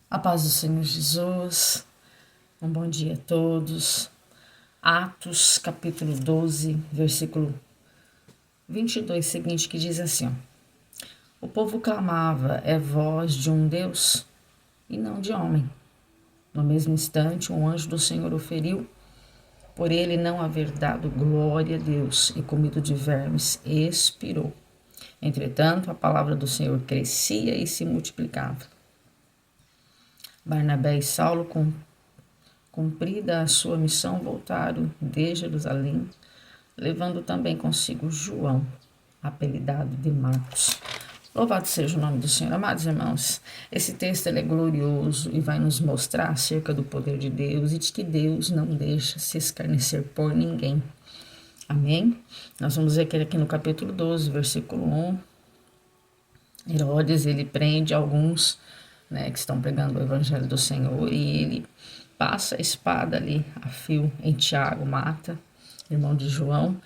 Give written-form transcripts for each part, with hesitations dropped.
A paz do Senhor Jesus, um bom dia a todos. Atos, capítulo 12, versículo 22 seguinte, que diz assim, ó: O povo clamava, é voz de um Deus e não de homem. No mesmo instante, um anjo do Senhor o feriu, por ele não haver dado glória a Deus, e comido de vermes, expirou. Entretanto, a palavra do Senhor crescia e se multiplicava. Barnabé e Saulo, cumprida a sua missão, voltaram de Jerusalém, levando também consigo João, apelidado de Marcos. Louvado seja o nome do Senhor. Amados irmãos, esse texto é glorioso e vai nos mostrar acerca do poder de Deus e de que Deus não deixa se escarnecer por ninguém. Amém? Nós vamos ver que aqui no capítulo 12, versículo 1, Herodes, ele prende alguns, que estão pregando o evangelho do Senhor, e ele passa a espada ali a fio em Tiago, mata, irmão de João,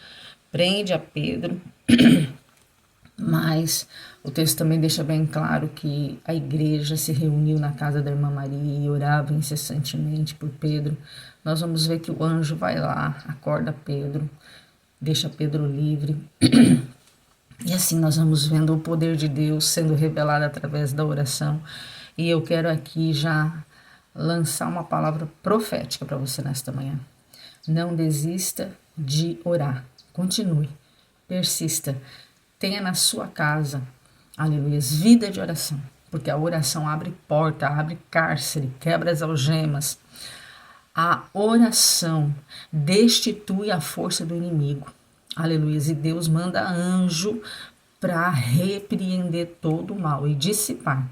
prende a Pedro, mas o texto também deixa bem claro que a igreja se reuniu na casa da irmã Maria e orava incessantemente por Pedro. Nós vamos ver que o anjo vai lá, acorda Pedro, deixa Pedro livre. E assim nós vamos vendo o poder de Deus sendo revelado através da oração. E eu quero aqui já lançar uma palavra profética para você nesta manhã. Não desista de orar. Continue. Persista. Tenha na sua casa, aleluia, vida de oração. Porque a oração abre porta, abre cárcere, quebra as algemas. A oração destitui a força do inimigo. Aleluia. E Deus manda anjo para repreender todo o mal e dissipar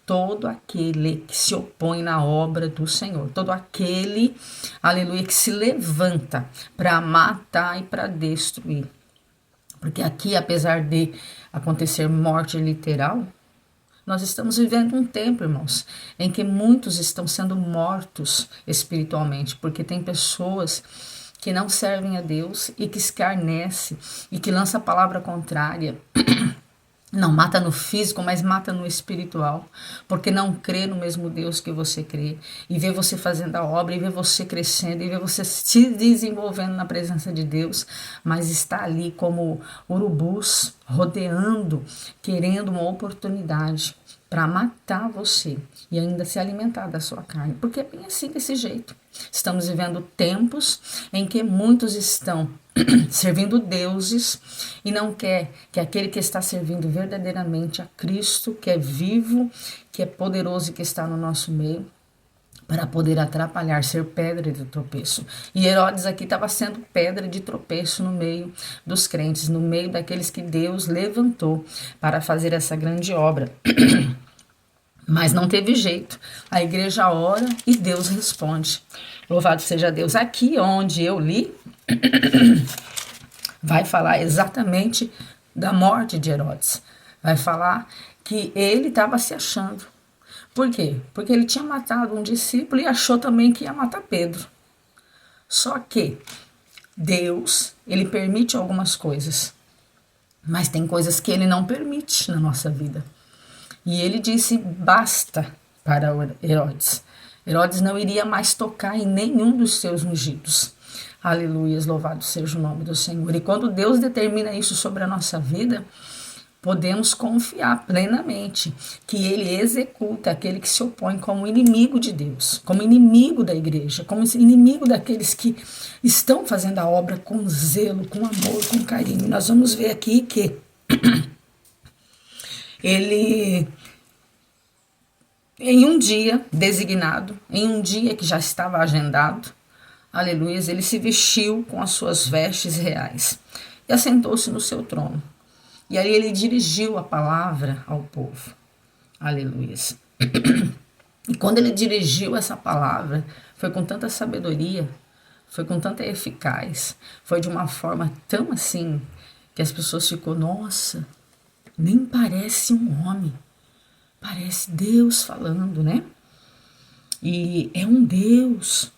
todo aquele que se opõe na obra do Senhor. Todo aquele, aleluia, que se levanta para matar e para destruir. Porque aqui, apesar de acontecer morte literal, nós estamos vivendo um tempo, irmãos, em que muitos estão sendo mortos espiritualmente, porque tem pessoas que não servem a Deus e que escarnece e que lança a palavra contrária. Não mata no físico, mas mata no espiritual, porque não crê no mesmo Deus que você crê, e vê você fazendo a obra, e vê você crescendo, e vê você se desenvolvendo na presença de Deus, mas está ali como urubus, rodeando, querendo uma oportunidade para matar você e ainda se alimentar da sua carne, porque é bem assim, desse jeito. Estamos vivendo tempos em que muitos estão servindo deuses e não quer que aquele que está servindo verdadeiramente a Cristo, que é vivo, que é poderoso e que está no nosso meio, para poder atrapalhar, ser pedra de tropeço. E Herodes aqui estava sendo pedra de tropeço no meio dos crentes, no meio daqueles que Deus levantou para fazer essa grande obra. Mas não teve jeito. A igreja ora e Deus responde. Louvado seja Deus. Aqui onde eu li, vai falar exatamente da morte de Herodes. Vai falar que ele estava se achando. Por quê? Porque ele tinha matado um discípulo e achou também que ia matar Pedro. Só que Deus, ele permite algumas coisas, mas tem coisas que ele não permite na nossa vida. E ele disse basta para Herodes. Herodes não iria mais tocar em nenhum dos seus ungidos. Aleluia, louvado seja o nome do Senhor. E quando Deus determina isso sobre a nossa vida, podemos confiar plenamente que ele executa aquele que se opõe como inimigo de Deus, como inimigo da igreja, como inimigo daqueles que estão fazendo a obra com zelo, com amor, com carinho. Nós vamos ver aqui que ele, em um dia designado, em um dia que já estava agendado, aleluia, ele se vestiu com as suas vestes reais e assentou-se no seu trono. E aí ele dirigiu a palavra ao povo. Aleluia. E quando ele dirigiu essa palavra, foi com tanta sabedoria, foi com tanta eficaz, foi de uma forma tão assim, que as pessoas ficam, nossa, nem parece um homem, parece Deus falando, né? E é um Deus.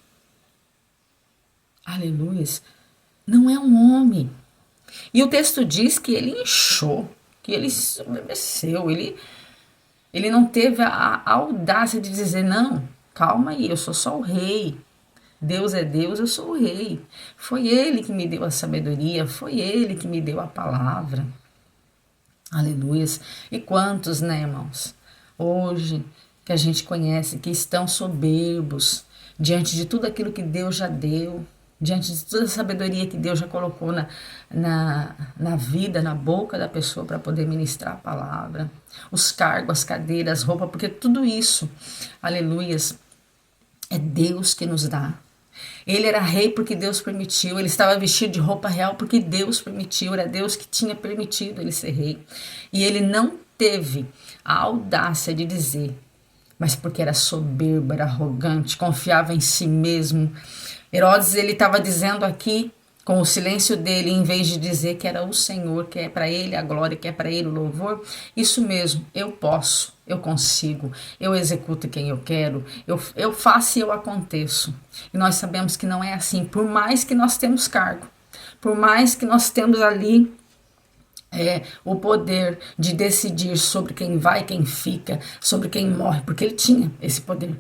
Aleluia. Não é um homem. E o texto diz que ele inchou, que ele se submeceu, ele Ele não teve a audácia de dizer, não, calma aí, eu sou só o rei. Deus é Deus, eu sou o rei. Foi ele que me deu a sabedoria, foi ele que me deu a palavra. Aleluias. E quantos, né, irmãos? Hoje que a gente conhece, que estão soberbos diante de tudo aquilo que Deus já deu, diante de toda a sabedoria que Deus já colocou na vida, na boca da pessoa para poder ministrar a palavra, os cargos, as cadeiras, as roupas, porque tudo isso, aleluias, é Deus que nos dá. Ele era rei porque Deus permitiu, ele estava vestido de roupa real porque Deus permitiu, era Deus que tinha permitido ele ser rei. E ele não teve a audácia de dizer, mas porque era soberbo, era arrogante, confiava em si mesmo. Herodes, ele estava dizendo aqui, com o silêncio dele, em vez de dizer que era o Senhor, que é para ele a glória, que é para ele o louvor, isso mesmo, eu posso, eu consigo, eu executo quem eu quero, eu faço e eu aconteço. E nós sabemos que não é assim, por mais que nós temos cargo, por mais que nós temos ali o poder de decidir sobre quem vai, quem fica, sobre quem morre, porque ele tinha esse poder.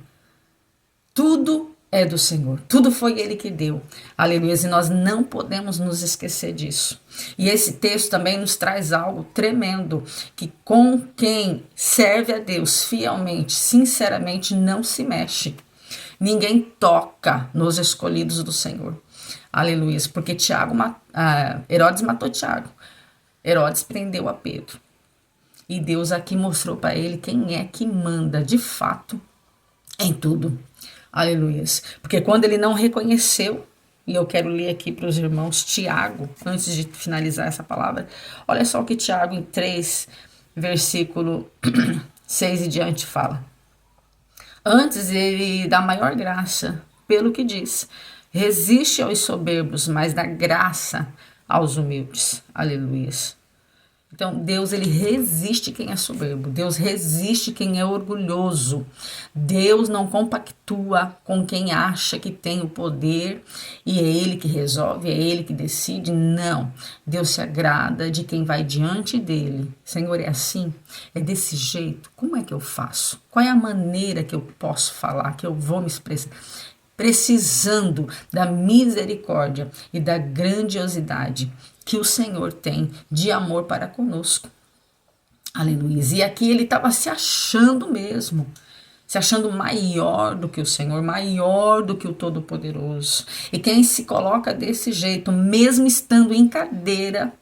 Tudo é do Senhor, tudo foi Ele que deu, aleluia, e nós não podemos nos esquecer disso. E esse texto também nos traz algo tremendo, que com quem serve a Deus fielmente, sinceramente, não se mexe, ninguém toca nos escolhidos do Senhor, aleluia, porque Herodes matou Tiago, Herodes prendeu a Pedro, e Deus aqui mostrou para ele quem é que manda de fato em tudo. Aleluias. Porque quando ele não reconheceu, e eu quero ler aqui para os irmãos Tiago, antes de finalizar essa palavra, olha só o que Tiago em 3, versículo 6 e diante fala. Antes ele dá maior graça, pelo que diz, resiste aos soberbos, mas dá graça aos humildes. Aleluias. Então, Deus, ele resiste quem é soberbo. Deus resiste quem é orgulhoso. Deus não compactua com quem acha que tem o poder e é ele que resolve, é ele que decide. Não. Deus se agrada de quem vai diante dele. Senhor, é assim? É desse jeito? Como é que eu faço? Qual é a maneira que eu posso falar, que eu vou me expressar? Precisando da misericórdia e da grandiosidade que o Senhor tem de amor para conosco. Aleluia. E aqui ele estava se achando mesmo, se achando maior do que o Senhor, maior do que o Todo-Poderoso. E quem se coloca desse jeito, mesmo estando em cadeira,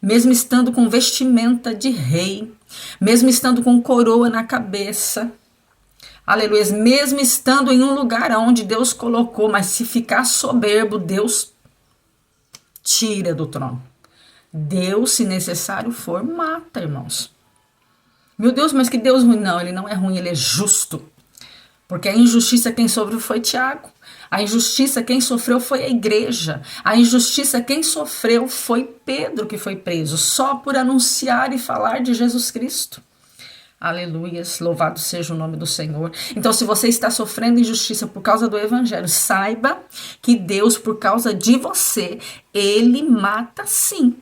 mesmo estando com vestimenta de rei, mesmo estando com coroa na cabeça, aleluia, mesmo estando em um lugar onde Deus colocou, mas se ficar soberbo, Deus tira do trono. Deus, se necessário for, mata, irmãos. Meu Deus, mas que Deus ruim. Não, ele não é ruim, ele é justo. Porque a injustiça quem sofreu foi Tiago. A injustiça quem sofreu foi a igreja. A injustiça quem sofreu foi Pedro, que foi preso, só por anunciar e falar de Jesus Cristo. Aleluias, louvado seja o nome do Senhor. Então, se você está sofrendo injustiça por causa do evangelho, saiba que Deus, por causa de você, ele mata sim.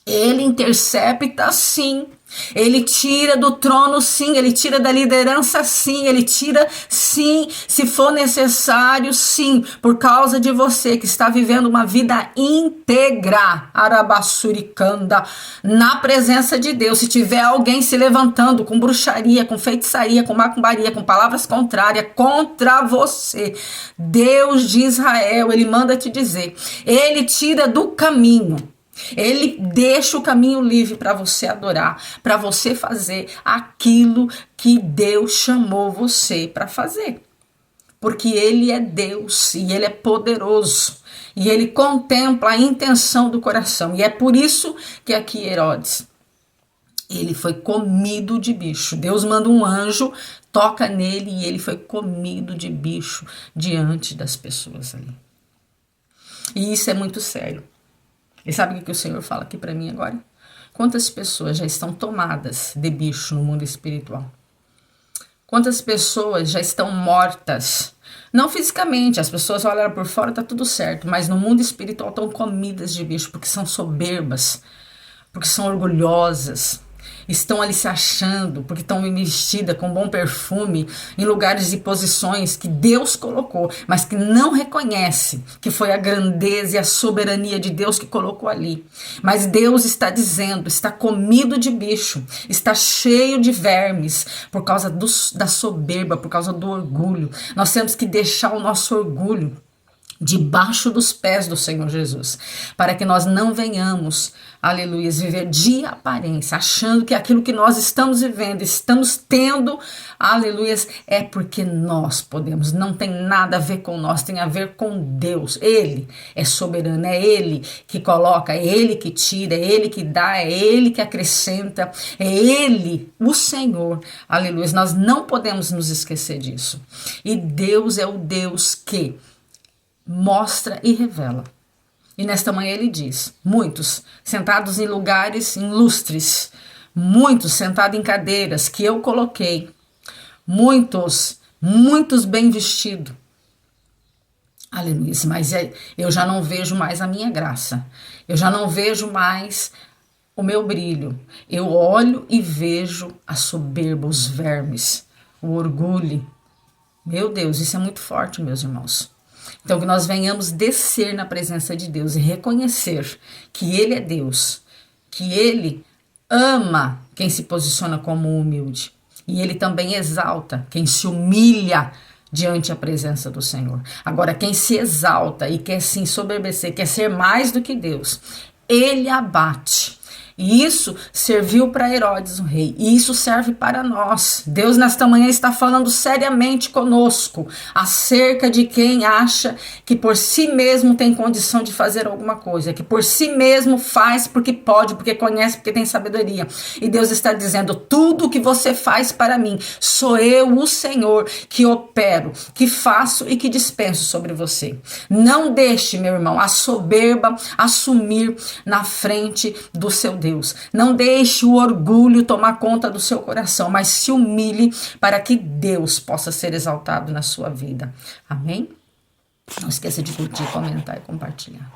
Ele intercepta sim. Ele tira do trono sim, ele tira da liderança sim, ele tira sim, se for necessário sim, por causa de você que está vivendo uma vida íntegra, arabassuricanda, na presença de Deus. Se tiver alguém se levantando com bruxaria, com feitiçaria, com macumbaria, com palavras contrárias contra você, Deus de Israel, ele manda te dizer, ele tira do caminho. Ele deixa o caminho livre para você adorar, para você fazer aquilo que Deus chamou você para fazer. Porque ele é Deus e ele é poderoso. E ele contempla a intenção do coração. E é por isso que aqui Herodes, ele foi comido de bicho. Deus manda um anjo, toca nele e ele foi comido de bicho diante das pessoas ali. E isso é muito sério. E sabe o que o Senhor fala aqui para mim agora? Quantas pessoas já estão tomadas de bicho no mundo espiritual? Quantas pessoas já estão mortas? Não fisicamente, as pessoas olham por fora, tá tudo certo, mas no mundo espiritual estão comidas de bicho, porque são soberbas, porque são orgulhosas. estão ali se achando, porque estão vestidas com bom perfume, em lugares e posições que Deus colocou, mas que não reconhece que foi a grandeza e a soberania de Deus que colocou ali. Mas Deus está dizendo, está comido de bicho, está cheio de vermes, por causa da soberba, por causa do orgulho. Nós temos que deixar o nosso orgulho debaixo dos pés do Senhor Jesus, para que nós não venhamos, aleluia, viver de aparência, achando que aquilo que nós estamos vivendo, estamos tendo, aleluia, é porque nós podemos, não tem nada a ver com nós, tem a ver com Deus. Ele é soberano, é Ele que coloca, é Ele que tira, é Ele que dá, é Ele que acrescenta, é Ele, o Senhor, aleluia. Nós não podemos nos esquecer disso. E Deus é o Deus que mostra e revela. E nesta manhã ele diz, muitos sentados em lugares ilustres, muitos sentados em cadeiras que eu coloquei, muitos bem vestidos, aleluia, mas eu já não vejo mais a minha graça, eu já não vejo mais o meu brilho, eu olho e vejo a soberba, os vermes, o orgulho. Meu Deus, isso é muito forte, meus irmãos. Então, que nós venhamos descer na presença de Deus e reconhecer que Ele é Deus, que Ele ama quem se posiciona como humilde. E Ele também exalta quem se humilha diante da presença do Senhor. Agora, quem se exalta e quer se ensoberbecer, quer ser mais do que Deus, Ele abate. E isso serviu para Herodes, o rei. E isso serve para nós. Deus nesta manhã está falando seriamente conosco acerca de quem acha que por si mesmo tem condição de fazer alguma coisa, que por si mesmo faz porque pode, porque conhece, porque tem sabedoria. E Deus está dizendo, tudo que você faz para mim, sou eu, o Senhor, que opero, que faço e que dispenso sobre você. Não deixe, meu irmão, a soberba assumir na frente do seu Deus. Não deixe o orgulho tomar conta do seu coração, mas se humilhe para que Deus possa ser exaltado na sua vida. Amém? Não esqueça de curtir, comentar e compartilhar.